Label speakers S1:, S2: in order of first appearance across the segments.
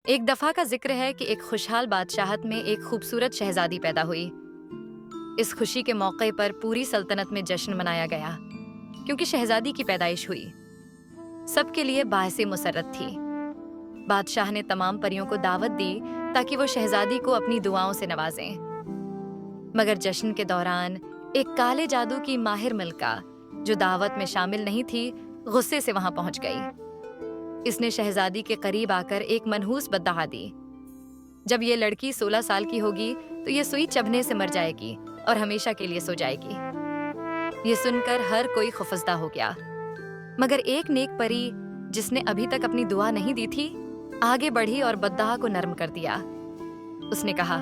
S1: ایک دفعہ کا ذکر ہے کہ ایک خوشحال بادشاہت میں ایک خوبصورت شہزادی پیدا ہوئی۔ اس خوشی کے موقع پر پوری سلطنت میں جشن منایا گیا کیونکہ شہزادی کی پیدائش ہوئی۔ سب کے لیے باعث مسرت تھی۔ بادشاہ نے تمام پریوں کو دعوت دی تاکہ وہ شہزادی کو اپنی دعاؤں سے نوازیں۔ مگر جشن کے دوران ایک کالے جادو کی ماہر ملکہ جو دعوت میں شامل نہیں تھی، غصے سے وہاں پہنچ گئی۔ اس نے شہزادی کے قریب آ کر ایک منحوس بددعا دی۔ جب یہ لڑکی 16 سال کی ہوگی تو یہ سوئی چبھنے سے مر جائے گی اور ہمیشہ کے لیے سو جائے گی۔ یہ سن کر ہر کوئی خوفزدہ ہو گیا، مگر ایک نیک پری جس نے ابھی تک اپنی دعا نہیں دی تھی آگے بڑھی اور بددعا کو نرم کر دیا۔ اس نے کہا،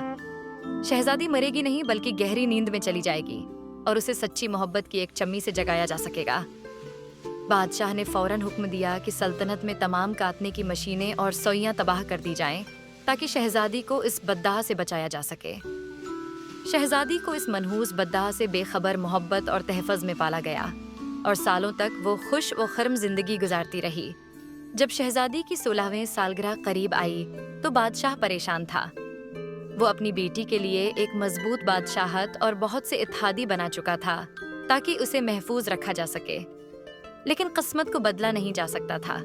S1: شہزادی مرے گی نہیں بلکہ گہری نیند میں چلی جائے گی اور اسے سچی محبت کی ایک چمی سے جگایا جا سکے گا۔ بادشاہ نے فوراً حکم دیا کہ سلطنت میں تمام کاتنے کی مشینیں اور سوئیاں تباہ کر دی جائیں تاکہ شہزادی کو اس بددعا سے بچایا جا سکے۔ شہزادی کو اس منحوس بددعا سے بے خبر محبت اور تحفظ میں پالا گیا اور سالوں تک وہ خوش و خرم زندگی گزارتی رہی۔ جب شہزادی کی 16ویں سالگرہ قریب آئی تو بادشاہ پریشان تھا۔ وہ اپنی بیٹی کے لیے ایک مضبوط بادشاہت اور بہت سے اتحادی بنا چکا تھا تاکہ اسے محفوظ رکھا جا سکے، لیکن قسمت کو بدلا نہیں جا سکتا تھا۔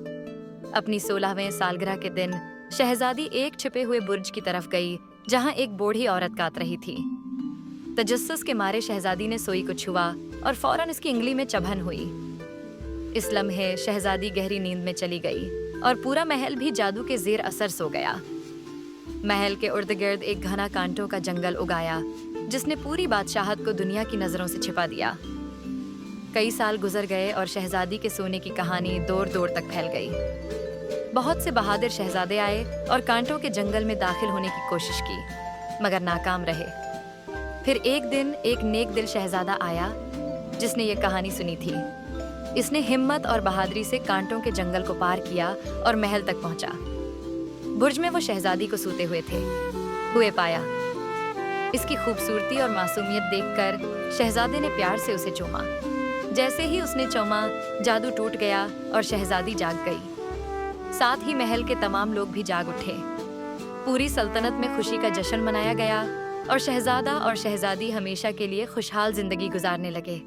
S1: اپنی 16ویں سالگرہ کے دن شہزادی ایک چھپے ہوئے برج کی طرف گئی جہاں ایک بوڑھی عورت کات رہی تھی۔ تجسس کے مارے شہزادی نے سوئی کو چھوا اور فوراً اس کی انگلی میں چبھن ہوئی۔ اس لمحے شہزادی گہری نیند میں چلی گئی اور پورا محل بھی جادو کے زیر اثر سو گیا۔ محل کے ارد گرد ایک گھنا کانٹوں کا جنگل اگایا جس نے پوری بادشاہت کو دنیا کی نظروں سے چھپا دیا۔ کئی سال گزر گئے اور شہزادی کے سونے کی کہانی دور دور تک پھیل گئی۔ بہت سے بہادر شہزادے آئے اور کانٹوں کے جنگل میں داخل ہونے کی کوشش کی مگر ناکام رہے۔ پھر ایک دن ایک نیک دل شہزادہ آیا جس نے یہ کہانی سنی تھی۔ اس نے ہمت اور بہادری سے کانٹوں کے جنگل کو پار کیا اور محل تک پہنچا۔ برج میں وہ شہزادی کو سوتے ہوئے پایا۔ اس کی خوبصورتی اور معصومیت دیکھ کر شہزادے نے پیار سے اسے چوما۔ جیسے ہی اس نے چوما، جادو ٹوٹ گیا اور شہزادی جاگ گئی۔ ساتھ ہی محل کے تمام لوگ بھی جاگ اٹھے۔ پوری سلطنت میں خوشی کا جشن منایا گیا اور شہزادہ اور شہزادی ہمیشہ کے لیے خوشحال زندگی گزارنے لگے۔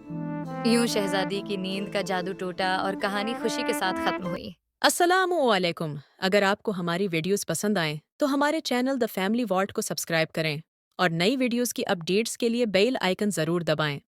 S1: یوں شہزادی کی نیند کا جادو ٹوٹا اور کہانی خوشی کے ساتھ ختم ہوئی۔
S2: السلام علیکم۔ اگر آپ کو ہماری ویڈیوز پسند آئیں تو ہمارے چینل دا فیملی والٹ کو سبسکرائب کریں اور نئی ویڈیوز کی اپڈیٹس کے لیے بیل آئیکن ضرور دبائیں۔